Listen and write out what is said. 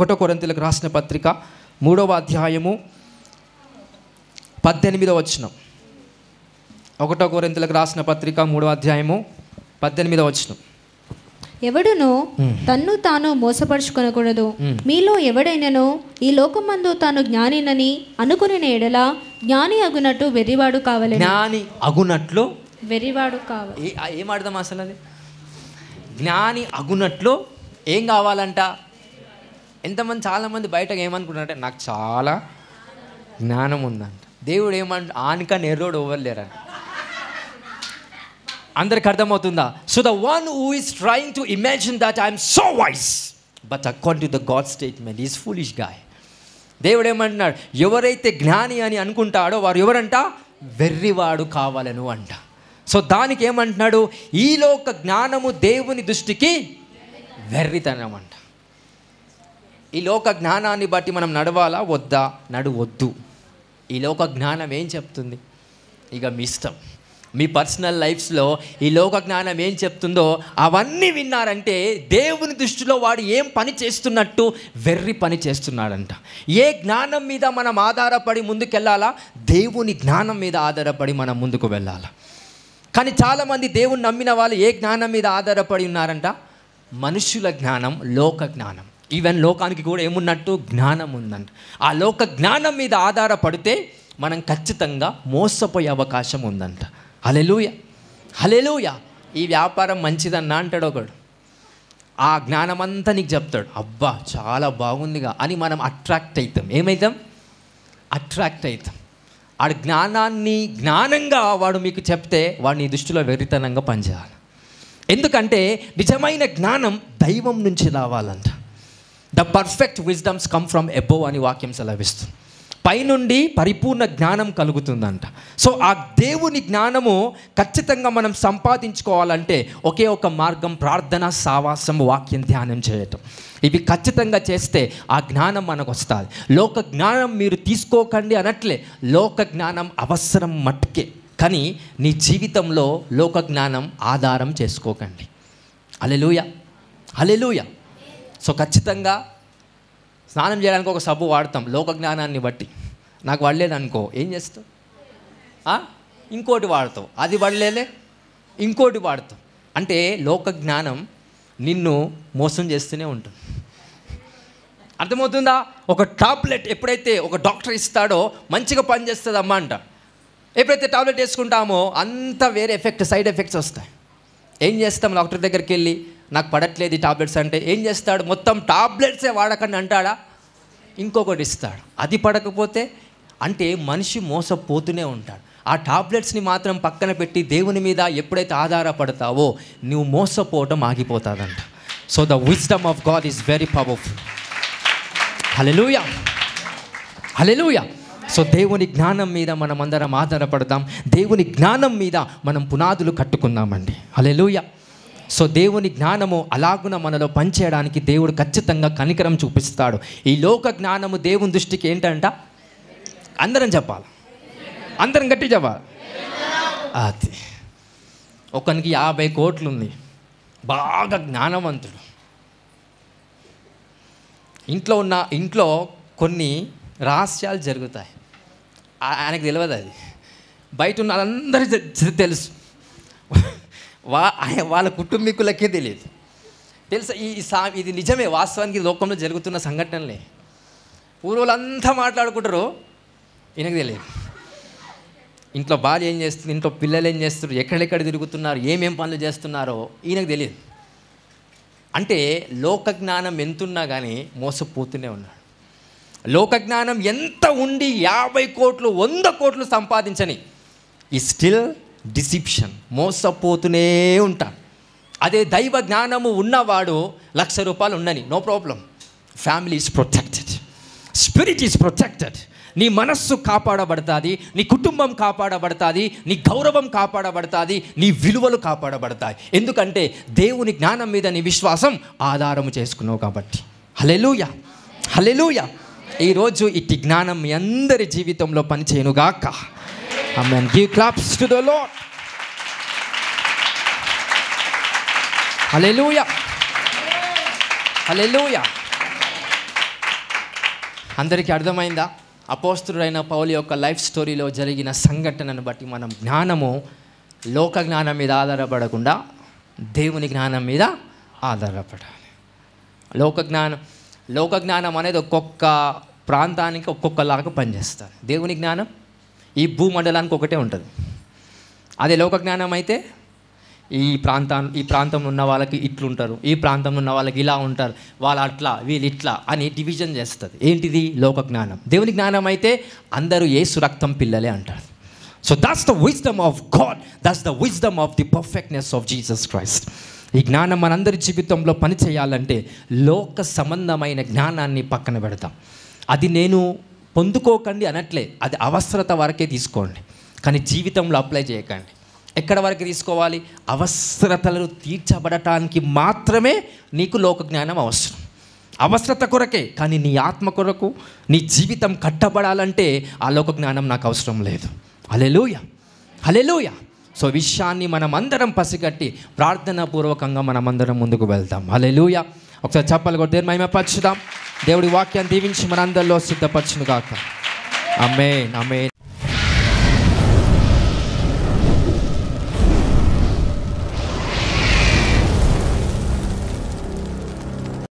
ఒకటో కొరింథీయులకు రాసిన పత్రిక 3వ అధ్యాయము 18వ వచనం. ఒకటో కొరింథీయులకు రాసిన పత్రిక 3వ అధ్యాయము 18వ వచనం. ఎవడును తన్ను తాను మోసపరుచుకొనకూడదు. మీలో ఎవడైనను ఈ లోకమందు తాను జ్ఞానినని అనుకుని ఎడల జ్ఞాని అగునట్టు వెర్రివాడు కావాలి. జ్ఞాని అగునట్లు వెర్రివాడు కావాలి. ఏం అర్థం అసలు అది? జ్ఞాని అగునట్లు ఏం కావాలంట? ఎంతమంది చాలామంది బయటకు ఏమనుకుంటారంటే నాకు చాలా జ్ఞానం ఉందంట. దేవుడు ఏమంట ఆనిక నెర్రోడు ఓవర్లేరంట. అందరికి అర్థమవుతుందా? So the one who is trying to imagine that I'm so wise but according to the God statement is foolish guy. దేవుడు ఏమంటున్నాడు? ఎవరైతే జ్ఞాని అని అనుకుంటాడో వారు ఎవరంట? వెర్రివాడు కావాలను అంట. సో దానికి ఏమంటున్నాడు? ఈ లోక జ్ఞానము దేవుని దృష్టికి వెర్రితనం అంట. ఈ లోక జ్ఞానాన్ని బట్టి మనం నడవాలా వద్దా? నడవద్దు. ఈ లోక జ్ఞానం ఏం చెప్తుంది? ఇక మీ ఇష్టం. మీ పర్సనల్ లైఫ్స్లో ఈ లోక జ్ఞానం ఏం చెప్తుందో అవన్నీ విన్నారంటే దేవుని దృష్టిలో వాడు ఏం పని చేస్తున్నట్టు? వెర్రి పని చేస్తున్నాడంట. ఏ జ్ఞానం మీద మనం ఆధారపడి ముందుకెళ్ళాలా? దేవుని జ్ఞానం మీద ఆధారపడి మనం ముందుకు వెళ్ళాలా. కానీ చాలామంది దేవుని నమ్మిన వాళ్ళు ఏ జ్ఞానం మీద ఆధారపడి ఉన్నారంట? మనుషుల జ్ఞానం, లోక జ్ఞానం. ఈవెన్ లోకానికి కూడా ఏమున్నట్టు? జ్ఞానం ఉందంట. ఆ లోక జ్ఞానం మీద ఆధారపడితే మనం ఖచ్చితంగా మోసపోయే అవకాశం ఉందంట. హల్లెలూయా, హల్లెలూయా. ఈ వ్యాపారం మంచిదన్నా అంటాడు ఒకడు. ఆ జ్ఞానం అంతా నీకు చెప్తాడు, అబ్బా చాలా బాగుందిగా అని మనం అట్రాక్ట్ అవుతాం. ఏమవుతాం? అట్రాక్ట్ అవుతాం. ఆ జ్ఞానాన్ని జ్ఞానంగా వాడు మీకు చెప్తే వాడు నీ దృష్టిలో వెర్రితనంగా పనిచేయాలి. ఎందుకంటే నిజమైన జ్ఞానం దైవం నుంచి రావాలంట. The perfect wisdoms come from above అని వాక్యం సెలవిస్తుంది. పైనుండి పరిపూర్ణ జ్ఞానం కలుగుతుందంట. సో ఆ దేవుని జ్ఞానము ఖచ్చితంగా మనం సంపాదించుకోవాలంటే ఒకే ఒక మార్గం ప్రార్థన, సావాసం, వాక్యం ధ్యానం చేయటం. ఇవి ఖచ్చితంగా చేస్తే ఆ జ్ఞానం మనకు వస్తుంది. లోక జ్ఞానం మీరు తీసుకోకండి అనట్లే, లోక జ్ఞానం అవసరం మట్టుకే. కానీ నీ జీవితంలో లోక జ్ఞానం ఆధారం చేసుకోకండి. హల్లెలూయా, హల్లెలూయా. సో ఖచ్చితంగా స్నానం చేయడానికి ఒక సబ్బు వాడతాం లోక జ్ఞానాన్ని బట్టి. నాకు పడలేదనుకో ఏం చేస్తావు? ఇంకోటి వాడతావు. అది పడలేదే ఇంకోటి వాడతావు. అంటే లోక జ్ఞానం నిన్ను మోసం చేస్తూనే ఉంటుంది. అర్థమవుతుందా? ఒక టాబ్లెట్ ఎప్పుడైతే ఒక డాక్టర్ ఇస్తాడో మంచిగా పనిచేస్తుంది అమ్మ అంట. ఎప్పుడైతే టాబ్లెట్ వేసుకుంటామో అంత వేరే ఎఫెక్ట్, సైడ్ ఎఫెక్ట్స్ వస్తాయి. ఏం చేస్తాం? డాక్టర్ దగ్గరికి వెళ్ళి నాకు పడట్లేదు ఈ టాబ్లెట్స్ అంటే ఏం చేస్తాడు? మొత్తం టాబ్లెట్సే వాడకండి అంటాడా? ఇంకొకటి ఇస్తాడు. అది పడకపోతే అంటే మనిషి మోసపోతూనే ఉంటాడు. ఆ టాబ్లెట్స్ని మాత్రం పక్కన పెట్టి దేవుని మీద ఎప్పుడైతే ఆధారపడతావో నువ్వు మోసపోవటం ఆగిపోతుందంట. So the wisdom of God is very powerful. Hallelujah, hallelujah. So దేవుని జ్ఞానం మీద మనం అందరం ఆధారపడదాం. దేవుని జ్ఞానం మీద మనం పునాదులు కట్టుకుందామండి. హల్లెలూయా. సో దేవుని జ్ఞానము అలాగున మనలో పనిచేయడానికి దేవుడు ఖచ్చితంగా కనికరం చూపిస్తాడు. ఈ లోక జ్ఞానము దేవుని దృష్టికి ఏంటంట? అందరం చెప్పాలి, అందరం గట్టి చెప్పాలి. అది ఒకనికి 50 కోట్లు ఉంది, బాగా జ్ఞానవంతుడు. ఇంట్లో కొన్ని రహస్యాలు జరుగుతాయి. ఆయనకు తెలియదు. అది బయట ఉన్న వాళ్ళందరికీ తెలుసు, వాళ్ళ కుటుంబీకులకే తెలియదు. తెలుసా? ఇది నిజమే, వాస్తవానికి లోకంలో జరుగుతున్న సంఘటనలే. పూర్వులంతా మాట్లాడుకుంటారు, ఈయనకు తెలియదు. ఇంట్లో భార్య ఏం చేస్తుంది, ఇంట్లో పిల్లలు ఏం చేస్తారు, ఎక్కడెక్కడ తిరుగుతున్నారు, ఏమేం పనులు చేస్తున్నారో ఈయనకు తెలియదు. అంటే లోక జ్ఞానం ఎంతున్నా కానీ మోసపోతూనే ఉన్నాడు. లోక జ్ఞానం ఎంత ఉండి 50 కోట్లు 100 కోట్లు సంపాదించని ఈ స్టిల్ డిసిప్షన్, మోసపోతూనే ఉంటాడు. అదే దైవ జ్ఞానము ఉన్నవాడు ₹1,00,000 ఉండని, no problem. Family is protected, spirit is protected. నీ మనస్సు కాపాడబడుతుంది, నీ కుటుంబం కాపాడబడుతుంది, నీ గౌరవం కాపాడబడుతుంది, నీ విలువలు కాపాడబడతాయి. ఎందుకంటే దేవుని జ్ఞానం మీద నీ విశ్వాసం ఆధారము చేసుకున్నావు కాబట్టి. హల్లెలూయా, హల్లెలూయా. ఈరోజు ఇట్టి జ్ఞానం మీ అందరి జీవితంలో పనిచేయునుగాక. Amen. Give claps to the Lord. Hallelujah. Hallelujah. అందరికీ అర్థమైందా? అపోస్తుడైన పౌలు యొక్క లైఫ్ స్టోరీలో జరిగిన సంఘటనను బట్టి మనం జ్ఞానము లోక జ్ఞానం మీద ఆధారపడకుండా దేవుని జ్ఞానం మీద ఆధారపడాలి. లోక జ్ఞానం అనేది ఒక్కొక్క ప్రాంతానికి ఒక్కొక్కలాగా పనిచేస్తుంది. దేవుని జ్ఞానం ఈ భూమండలానికి ఒకటే ఉంటుంది. అదే లోక జ్ఞానం అయితే ఈ ప్రాంతంలో ఉన్న వాళ్ళకి ఇట్లుంటారు, ఈ ప్రాంతంలో ఉన్న వాళ్ళకి ఇలా ఉంటారు, వాళ్ళు అట్లా వీళ్ళు ఇట్లా అని డివిజన్ చేస్తుంది. ఏంటిది? లోక జ్ఞానం. దేవుని జ్ఞానం అయితే అందరూ యేసు రక్తం పిల్లలే అంటారు. So that's the wisdom of God, that's the wisdom of the perfectness of Jesus Christ. ఈ జ్ఞానం మనందరి జీవితంలో పనిచేయాలంటే లోక సంబంధమైన జ్ఞానాన్ని పక్కన పెడతాం. అది నేను పొందుకోకండి అనట్లే, అది అవసరత వరకే తీసుకోండి, కానీ జీవితంలో అప్లై చేయకండి. ఎక్కడ వరకు తీసుకోవాలి? అవసరతలను తీర్చబడటానికి మాత్రమే నీకు లోక జ్ఞానం అవసరం, అవసరత కొరకే. కానీ నీ ఆత్మ కొరకు నీ జీవితం కట్టబడాలంటే ఆ లోక జ్ఞానం నాకు అవసరం లేదు. హల్లెలూయా, హల్లెలూయా. సో విషయాన్ని మనం అందరం పసిగట్టి ప్రార్థనాపూర్వకంగా మనమందరం ముందుకు వెళ్తాం. హల్లెలూయా. ఒకసారి చప్పలు కొట్టి దేవుని మహిమపరచుదాం. దేవుడి వాక్యాన్ని దీవించి మనందరిలో సిద్ధపరచును గాక. ఆమేన్, ఆమేన్.